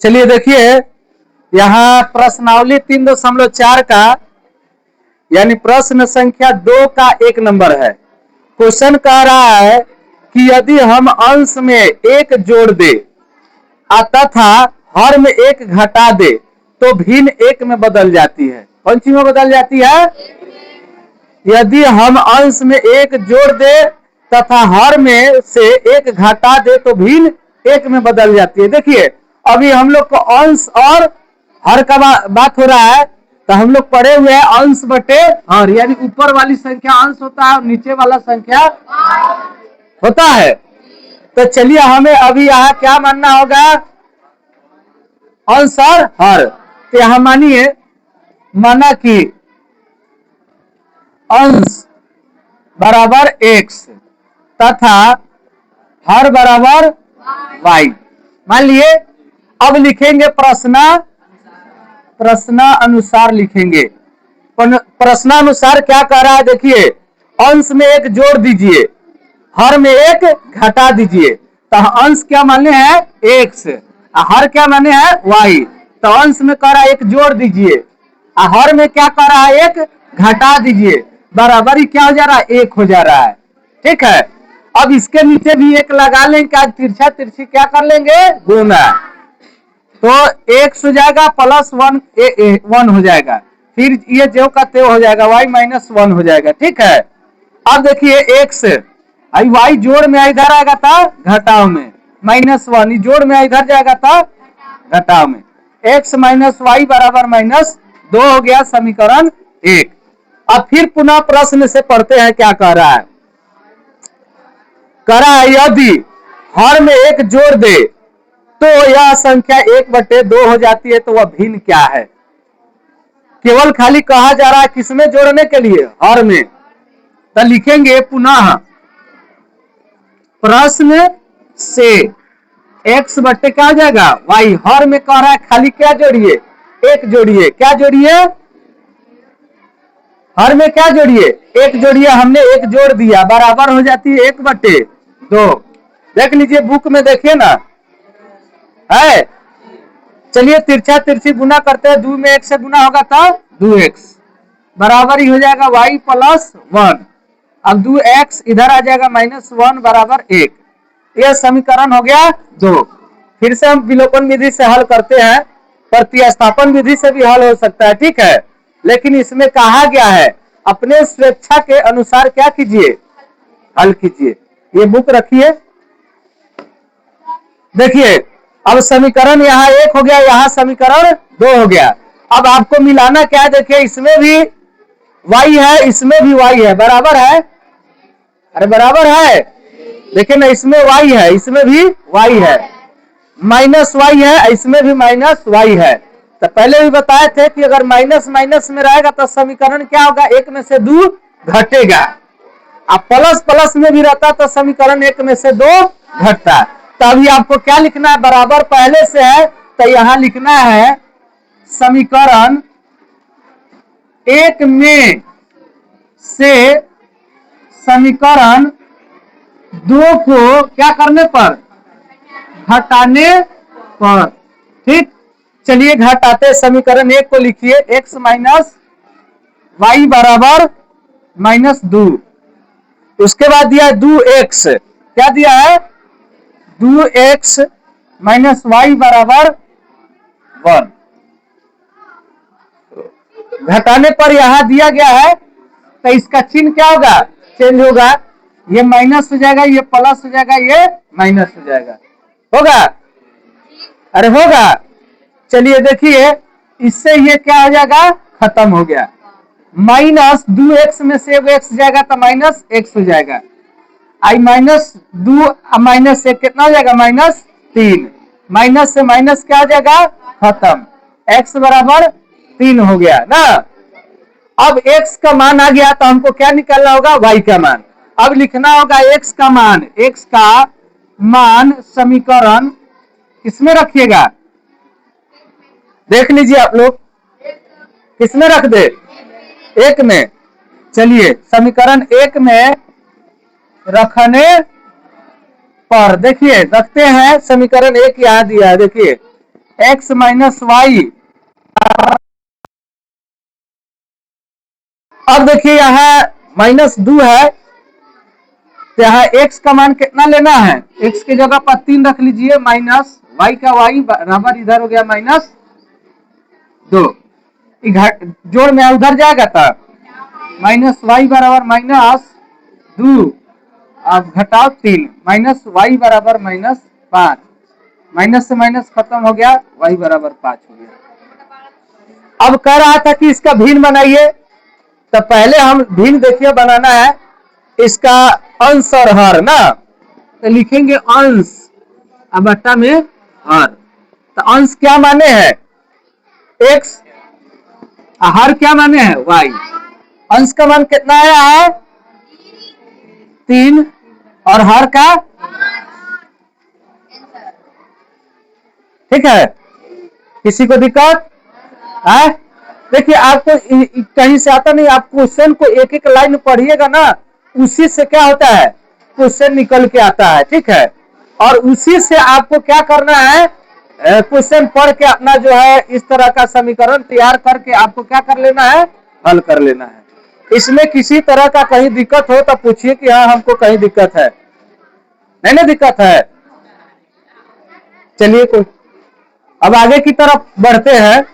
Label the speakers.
Speaker 1: चलिए देखिए, यहाँ प्रश्नावली 3.4 का यानी प्रश्न संख्या 2 का 1 नंबर है। क्वेश्चन कह रहा है कि यदि हम अंश में 1 जोड़ दे तथा हर में 1 घटा दे तो भिन्न 1 में बदल जाती है। कौन सी में बदल जाती है? यदि हम अंश में 1 जोड़ दे तथा हर में से 1 घटा दे तो भिन्न 1 में बदल जाती है। देखिए, अभी हम लोग को अंश और हर का बात हो रहा है, तो हम लोग पढ़े हुए हैं अंश बटे हर, यानी ऊपर वाली संख्या अंश होता है और नीचे वाला संख्या होता है। तो चलिए हमें अभी यहाँ क्या मानना होगा? अंश और हर। तो यहाँ मानिए, माना कि अंश बराबर x तथा हर बराबर y। मान लिए अब लिखेंगे प्रश्नानुसार लिखेंगे। प्रश्नानुसार क्या कह रहा है? देखिए, अंश में 1 जोड़ दीजिए, हर में 1 घटा दीजिए। तो अंश क्या माने हैं? x, हर क्या माने हैं? y। तो अंश में कह रहा है 1 जोड़ दीजिए, हर में क्या कह रहा है? 1 घटा दीजिए। बराबरी क्या हो जा रहा है? 1 हो जा रहा है। ठीक है, अब इसके नीचे भी 1 लगा लेंगे, क्या तिरछा तिरछी क्या कर लेंगे? गुना। तो x हो जाएगा प्लस 1 हो जाएगा, फिर ये जो का त्यों हो जाएगा, y माइनस 1 हो जाएगा। ठीक है, अब देखिए x y जोड़ में इधर आएगा था घटाव में, माइनस 1 जोड़ में इधर जाएगा था घटाव में, x माइनस वाई बराबर माइनस 2 हो गया, समीकरण 1। अब फिर पुनः प्रश्न से पढ़ते हैं क्या कह रहा है। कह रहा है यदि हर में 1 जोड़ दे तो यह संख्या 1/2 हो जाती है, तो वह भिन्न क्या है? केवल खाली कहा जा रहा है किसमें जोड़ने के लिए? हर में। तो लिखेंगे पुनः प्रश्न से x बटे क्या हो जाएगा? y। हर में कह रहा है खाली क्या जोड़िए? 1 जोड़िए। क्या जोड़िए? हर में क्या जोड़िए? 1 जोड़िए। हमने 1 जोड़ दिया, बराबर हो जाती है 1/2। देख लीजिए, बुक में देखिए ना है। चलिए तिरछा तिरछी गुना करते हैं, 2 में 1 से गुना होगा तो 2x बराबर ही हो जाएगा y प्लस 1। अब 2x इधर आ जाएगा माइनस 1 बराबर 1। यह समीकरण हो गया 2। फिर से हम विलोपन विधि से हल करते हैं, प्रतिस्थापन विधि से भी हल हो सकता है। ठीक है, लेकिन इसमें कहा गया है अपने स्वेच्छा के अनुसार क्या कीजिए? हल कीजिए। ये बुक रखिए। देखिए, अब समीकरण यहाँ 1 हो गया, यहाँ समीकरण 2 हो गया। अब आपको मिलाना क्या है? देखिए, इसमें भी y है, इसमें भी y है, बराबर है। अरे बराबर है, देखिए ना, इसमें y है, इसमें भी y है, माइनस y है, इसमें भी माइनस y है। तो पहले भी बताए थे कि अगर माइनस माइनस में रहेगा तो समीकरण क्या होगा? 1 में से 2 घटेगा। अब प्लस प्लस में भी रहता तो समीकरण 1 में से 2 घटता। तो अभी आपको क्या लिखना है? बराबर पहले से है, तो यहां लिखना है समीकरण 1 में से समीकरण 2 को क्या करने पर? घटाने पर। ठीक, चलिए घटाते। समीकरण 1 को लिखिए, x माइनस वाई बराबर माइनस 2। उसके बाद दिया है 2x। क्या दिया है? 2x माइनस वाई बराबर 1। घटाने पर यहां दिया गया है, तो इसका चिन्ह क्या होगा? चेंज होगा। ये माइनस हो जाएगा, ये प्लस हो जाएगा, ये माइनस हो जाएगा। होगा? अरे होगा। चलिए देखिए, इससे ये क्या हो जाएगा? खत्म हो गया। माइनस 2x में से x जाएगा तो माइनस x हो जाएगा। आई माइनस 2 माइनस 1 कितना हो जाएगा? माइनस 3। माइनस से माइनस क्या हो जाएगा? खत्म। x बराबर 3 हो गया ना। अब x का मान आ गया, तो हमको क्या निकालना होगा? y का मान। अब लिखना होगा x का मान। x का मान समीकरण किसमें रखिएगा? देख लीजिए आप लोग, किसमें रख दे? 1 में। चलिए समीकरण 1 में रखने पर देखिए, रखते हैं। समीकरण 1 यहां दिया है, देखिए x माइनस वाई। अब देखिए यहाँ -2 है, तो यहाँ x का मान कितना लेना है, x की जगह पर 3 रख लीजिए, माइनस y का y बराबर इधर हो गया -2, जोड़ में उधर जाएगा था, -y बराबर -2, अब घटाओ 3, -y बराबर -5, माइनस से माइनस खत्म हो गया, y बराबर 5 हो गया। अब कह रहा था कि इसका भिन्न बनाइए, तो पहले हम भिन्न देखिए बनाना है, इसका अंश और हर ना, तो लिखेंगे अंश अब बट्टा में हर। तो अंश क्या माने हैं x, हर क्या माने हैं y। अंश का मान कितना आया है 3 और हर का, ठीक है, किसी को दिक्कत है? देखिए आपको कहीं से आता नहीं, आप क्वेश्चन को एक एक लाइन पढ़िएगा ना, उसी से क्या होता है क्वेश्चन निकल के आता है, ठीक है। और उसी से आपको क्या करना है, क्वेश्चन पढ़ के अपना जो है इस तरह का समीकरण तैयार करके आपको क्या कर लेना है, हल कर लेना है। इसमें किसी तरह का कहीं दिक्कत हो तो पूछिए कि हाँ हमको कहीं दिक्कत है, नहीं ना दिक्कत है। चलिए कोई, अब आगे की तरफ बढ़ते हैं।